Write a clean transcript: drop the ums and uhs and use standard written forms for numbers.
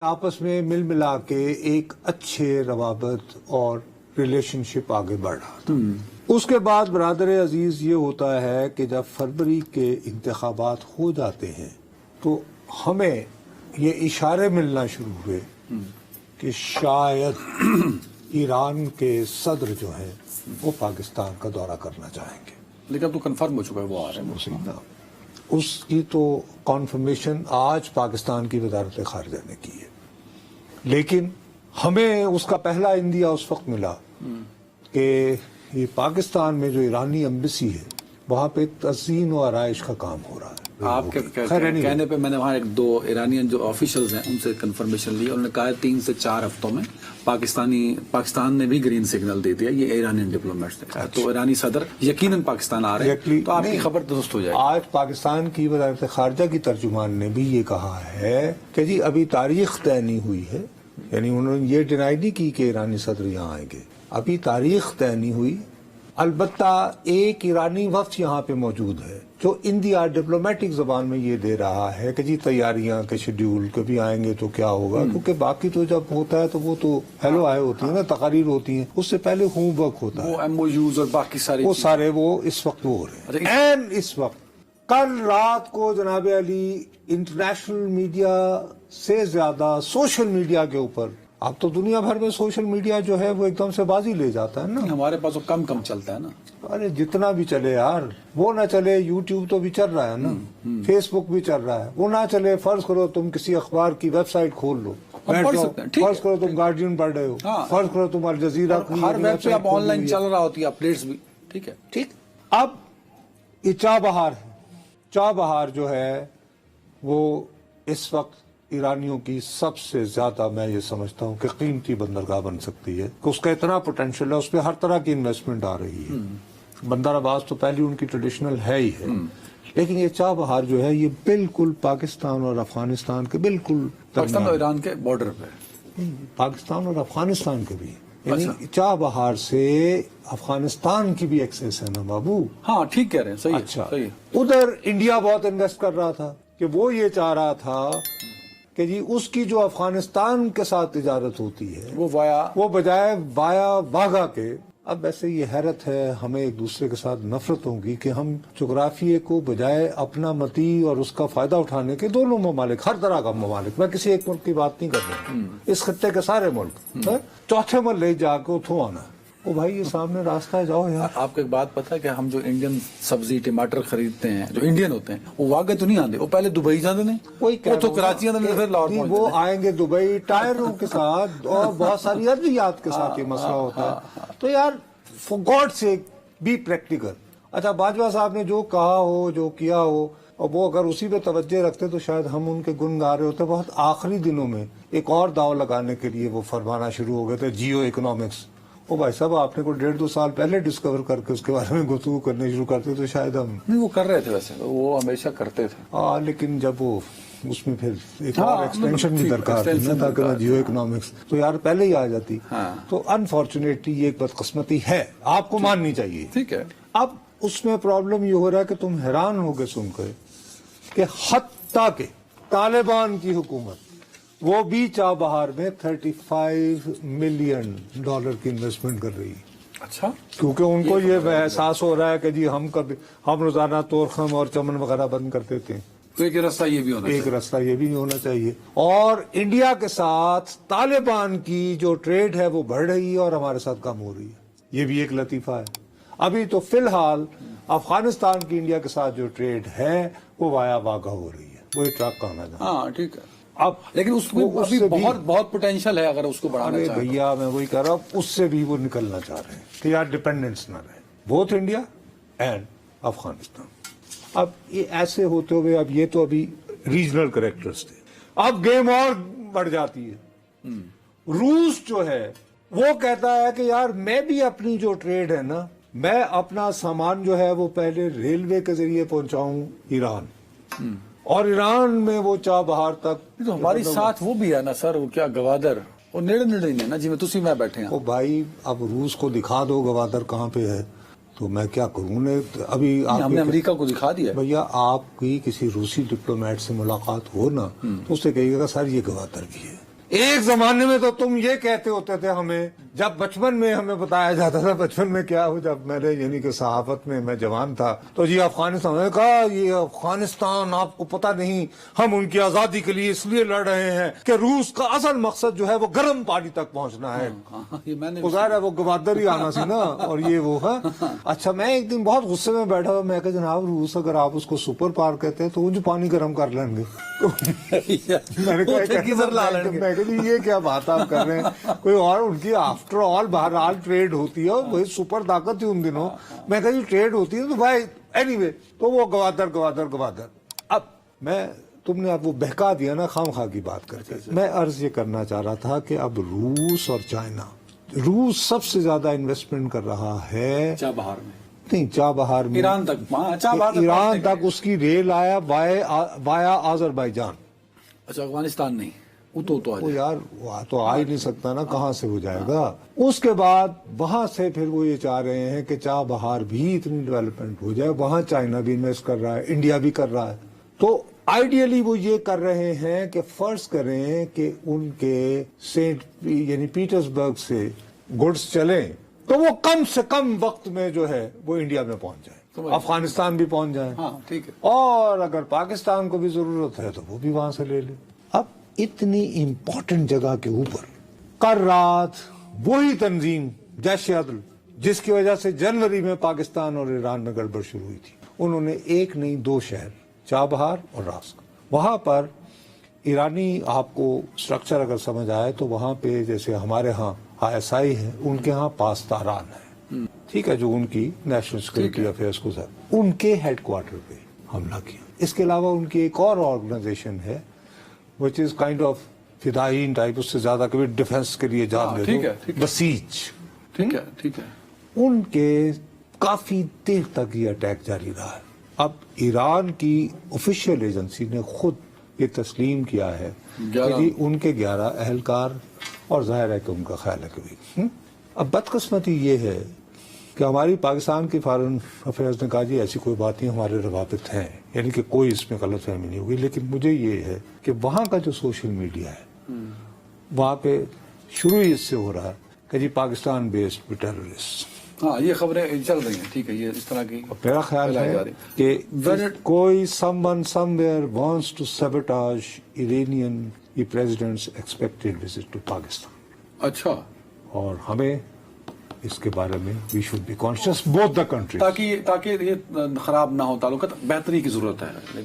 آپس میں مل ملا کے ایک اچھے روابط اور ریلیشن شپ آگے بڑھ رہا تھا. اس کے بعد برادر عزیز یہ ہوتا ہے کہ جب فروری کے انتخابات ہو جاتے ہیں تو ہمیں یہ اشارے ملنا شروع ہوئے کہ شاید ایران کے صدر جو ہیں وہ پاکستان کا دورہ کرنا چاہیں گے. لیکن اب تو کنفرم ہو چکا ہے وہ آ رہے ہیں. اس کی تو کانفرمیشن آج پاکستان کی وزارت خارجہ نے کی ہے، لیکن ہمیں اس کا پہلا عندیہ اس وقت ملا کہ یہ پاکستان میں جو ایرانی ایمبیسی ہے وہاں پہ تزئین و آرائش کا کام ہو رہا ہے. آپ کے کہنے پہ میں نے وہاں ایک دو ایرانین جو آفیشلز ہیں ان سے کنفرمیشن لی، انہوں نے کہا 3 سے 4 ہفتوں میں پاکستان نے بھی گرین سگنل دے دیا. یہ ایرانین ڈپلومیٹس نے. تو ایرانی صدر یقیناً پاکستان آ رہے ہیں، تو آپ کی خبر درست ہو جائے. آج پاکستان کی وزارت خارجہ کی ترجمان نے بھی یہ کہا ہے کہ جی ابھی تاریخ طے نہیں ہوئی ہے، یعنی انہوں نے یہ ڈینائی نہیں کی کہ ایرانی صدر یہاں آئیں گے. ابھی تاریخ طے نہیں ہوئی، البتہ ایک ایرانی وفد یہاں پہ موجود ہے جو انڈیا ڈپلومیٹک زبان میں یہ دے رہا ہے کہ جی تیاریاں کے شیڈیول کبھی آئیں گے تو کیا ہوگا، کیونکہ باقی تو جب ہوتا ہے تو وہ تو ہیلو آئے ہوتی ہیں نا، تقاریر ہوتی ہیں، اس سے پہلے ہوم ورک ہوتا ہے. وہ ایم او یوز اور باقی سارے وہ اس وقت وہ ہو رہے ہیں. اینڈ اس وقت کل رات کو جناب علی انٹرنیشنل میڈیا سے زیادہ سوشل میڈیا کے اوپر، اب تو دنیا بھر میں سوشل میڈیا جو ہے وہ ایک دم سے بازی لے جاتا ہے نا. ہمارے پاس تو کم چلتا ہے نا. ارے جتنا بھی چلے یار، وہ نہ چلے یوٹیوب تو بھی چل رہا ہے نا، فیس بک بھی چل رہا ہے. وہ نہ چلے، فرض کرو تم کسی اخبار کی ویب سائٹ کھول لو، فرض کرو تم گارڈین پڑھ رہے ہو، فرض کرو تم الجزیرہ، ہر ویب پہ اب آن لائن چل رہا ہوتی ہے اپڈیٹس بھی. ٹھیک ہے، ٹھیک. اب یہ چابہار ہے. چابہار جو ہے وہ اس وقت ایرانیوں کی سب سے زیادہ، میں یہ سمجھتا ہوں کہ قیمتی بندرگاہ بن سکتی ہے کہ اس کا اتنا پوٹینشیل ہے، اس پہ ہر طرح کی انویسٹمنٹ آ رہی ہے. بندر عباس تو پہلی ان کی ٹریڈیشنل ہے ہی ہے، لیکن یہ چابہار جو ہے یہ بالکل پاکستان اور افغانستان کے بالکل پاکستان اور ایران کے بارڈر پہ، پاکستان اور افغانستان کے بھی، یعنی چابہار سے افغانستان کی بھی ایکسیس ہے نا بابو. ہاں ٹھیک کہہ رہے ہیں، صحیح. اچھا، ادھر انڈیا بہت انویسٹ کر رہا تھا کہ وہ یہ چاہ رہا تھا کہ جی اس کی جو افغانستان کے ساتھ تجارت ہوتی ہے وہ بجائے وایا واگا کے. اب ویسے یہ حیرت ہے، ہمیں ایک دوسرے کے ساتھ نفرت ہوگی کہ ہم جغرافیے کو بجائے اپنا متی اور اس کا فائدہ اٹھانے کے دونوں ممالک، ہر طرح کا ممالک، میں کسی ایک ملک کی بات نہیں کر رہا، اس خطے کے سارے ملک، چوتھے محلے جا کے اتھوں آنا. وہ بھائی یہ سامنے راستہ ہے، جاؤ یار. آپ کو ایک بات پتا ہے کہ ہم جو انڈین سبزی ٹماٹر خریدتے ہیں جو انڈین ہوتے ہیں وہ واقع تو نہیں آتے، وہ پہلے دبئی جاتے ہیں، وہ تو کراچی آتے ہیں، وہ آئیں گے دبئی ٹائروں کے ساتھ اور بہت ساری ادویات کے ساتھ یہ مسئلہ ہوتا ہے. تو یار for God sake be practical. اچھا باجوہ صاحب نے جو کہا ہو، جو کیا ہو، اور وہ اگر اسی پہ توجہ رکھتے تو شاید ہم ان کے گن گا رہے ہوتے. بہت آخری دنوں میں ایک اور داؤ لگانے کے لیے وہ فرمانا شروع ہو گئے تھے، جیو اکنامکس. او بھائی صاحب آپ نے کوئی 1.5-2 سال پہلے ڈسکور کر کے اس کے بارے میں گفتگو کرنے شروع کرتے تو شاید ہم نہیں. وہ کر رہے تھے، ویسے وہ ہمیشہ کرتے تھے. لیکن جب وہ اس میں پھر ایک اور ایکسٹینشن بھی درکار تھی نا، تاکہ جیو اکنامکس تو یار پہلے ہی آ جاتی. تو انفارچونیٹلی یہ ایک بدقسمتی ہے، آپ کو ماننی چاہیے. ٹھیک ہے. اب اس میں پرابلم یہ ہو رہا ہے کہ تم حیران ہو گئے سن کر کہ حتیٰ کہ طالبان کی حکومت وہ بھی چابہار میں $35 ملین کی انویسٹمنٹ کر رہی ہے. اچھا، کیونکہ ان کو یہ احساس ہو رہا ہے کہ جی ہم روزانہ تورخم اور چمن وغیرہ بند کر دیتے ہیں، تو ایک رستہ یہ بھی ہونا چاہیے. اور انڈیا کے ساتھ طالبان کی جو ٹریڈ ہے وہ بڑھ رہی ہے اور ہمارے ساتھ کم ہو رہی ہے. یہ بھی ایک لطیفہ ہے. ابھی تو فی الحال افغانستان کی انڈیا کے ساتھ جو ٹریڈ ہے وہ وایا واگا ہو رہی ہے، وہی ٹرک کا آنا جانا. ہاں ٹھیک ہے. اب لیکن اس میں بہت پوٹینشیل ہے اگر اس کو بڑھانا چاہے. بھیا میں وہی کہہ رہا ہوں، اس سے بھی وہ نکلنا چاہ رہے ہیں کہ یار ڈیپینڈنس نہ رہے، بوتھ انڈیا اینڈ افغانستان. اب یہ ایسے ہوتے ہوئے اب یہ تو ابھی ریجنل کریکٹرز تھے، اب گیم اور بڑھ جاتی ہے. روس جو ہے وہ کہتا ہے کہ یار میں بھی اپنی جو ٹریڈ ہے نا، میں اپنا سامان جو ہے وہ پہلے ریلوے کے ذریعے پہنچاؤں ایران، اور ایران میں وہ چابہار تک. تو ہماری ساتھ وہ بھی ہے نا سر، وہ کیا گوادر، وہ نیڑے نہیں نا جی میں تسی میں بیٹھے ہیں. وہ بھائی اب روس کو دکھا دو گوادر کہاں پہ ہے، تو میں کیا کروں. ابھی ہم نے امریکہ کو دکھا دیا. بھیا آپ کی کسی روسی ڈپلومیٹ سے ملاقات ہو نا تو اس سے کہیے گا سر یہ گوادر بھی ہے. ایک زمانے میں تو تم یہ کہتے ہوتے تھے ہمیں، جب بچپن میں ہمیں بتایا جاتا تھا، بچپن میں کیا ہو، جب میں نے یعنی کہ صحافت میں جوان تھا، تو جی افغانستان، میں نے کہا یہ افغانستان آپ کو پتہ نہیں، ہم ان کی آزادی کے لیے اس لیے لڑ رہے ہیں کہ روس کا اصل مقصد جو ہے وہ گرم پانی تک پہنچنا ہے۔ یہ میں نے ظاہر ہے وہ گوادر ہی آنا سی نا، اور یہ وہ ہے۔ اچھا میں ایک دن بہت غصے میں بیٹھا ہوا، میں کہ جناب روس اگر آپ اس کو سپر پاور کہتے ہیں تو وہ جو پانی گرم کر لیں گے۔ میں نے کہا یہ کیا بات آپ کر رہے ہیں، کوئی اور ان کی آفٹر آل بہرحال ٹریڈ ہوتی ہے، وہی سپر طاقت تھی ان دنوں۔ میں کہا جی ٹریڈ ہوتی ہے تو بھائی اینی وے، تو وہ گوادر۔ اب میں تم نے اب وہ بہکا دیا نا خام خواہ کی بات کر کے۔ میں عرض یہ کرنا چاہ رہا تھا کہ اب روس اور چائنا، روس سب سے زیادہ انویسٹمنٹ کر رہا ہے چابہار میں، نہیں چابہار میں، ایران تک، ایران تک اس کی ریل آیا وایا آذربائیجان۔ اچھا افغانستان نہیں، وہ تو وہ یار وہاں تو آ ہی نہیں سکتا نا، کہاں سے ہو جائے گا۔ اس کے بعد وہاں سے پھر وہ یہ چاہ رہے ہیں کہ چابہار بھی اتنی ڈیولپمنٹ ہو جائے، وہاں چائنا بھی انویسٹ کر رہا ہے، انڈیا بھی کر رہا ہے۔ تو آئیڈیلی وہ یہ کر رہے ہیں کہ فرض کریں کہ ان کے یعنی پیٹرسبرگ سے گڈس چلیں تو وہ کم سے کم وقت میں جو ہے وہ انڈیا میں پہنچ جائیں، افغانستان بھی پہنچ جائیں، ہاں ٹھیک ہے، اور اگر پاکستان کو بھی ضرورت ہے تو وہ بھی وہاں سے لے لیں۔ اب اتنی امپورٹنٹ جگہ کے اوپر کل رات وہی تنظیم جیش عدل جس کی وجہ سے جنوری میں پاکستان اور ایران میں گڑبڑ شروع ہوئی تھی، انہوں نے ایک نہیں دو شہر چابہار اور راسک، وہاں پر ایرانی آپ کو سٹرکچر اگر سمجھ آئے تو وہاں پہ جیسے ہمارے ہاں ISI ہے، ان کے ہاں پاسداران ہے، ٹھیک ہے، جو ان کی نیشنل سیکورٹی افیئرس کو سر، ان کے ہیڈ کوارٹر پہ حملہ کیا۔ اس کے علاوہ ان کی ایک اور آرگنائزیشن ہے which is kind of فدائین ٹائپ، اس سے زیادہ کبھی ڈیفنس کے لیے جان دے دو، بسیج، ٹھیک ہے، ان کے کافی دیر تک یہ اٹیک جاری رہا ہے۔ اب ایران کی آفیشیل ایجنسی نے خود یہ تسلیم کیا ہے کہ جی ان کے 11 اہلکار، اور ظاہر ہے کہ ان کا خیال ہے کبھی۔ اب بدقسمتی یہ ہے کہ ہماری پاکستان کی فارن افیئرز نے کہا جی ایسی کوئی بات نہیں، ہمارے روابط ہیں، یعنی کہ کوئی اس میں غلط فہمی نہیں ہوگی، لیکن مجھے یہ ہے کہ وہاں کا جو سوشل میڈیا ہے وہاں پہ شروع ہی اس سے ہو رہا ہے کہ جی پاکستان بیسڈ ٹیررسٹ، ہاں یہ خبریں چل رہی ہیں، ٹھیک ہے، یہ اس طرح کی میرا خیال ہے کہ کوئی someone somewhere wants to sabotage Iranian president's expected visit to Pakistan۔ اچھا، اور ہمیں اس کے بارے میں we should be conscious both the countries۔ تاکہ یہ خراب نہ ہو تعلقات، بہتری کی ضرورت ہے۔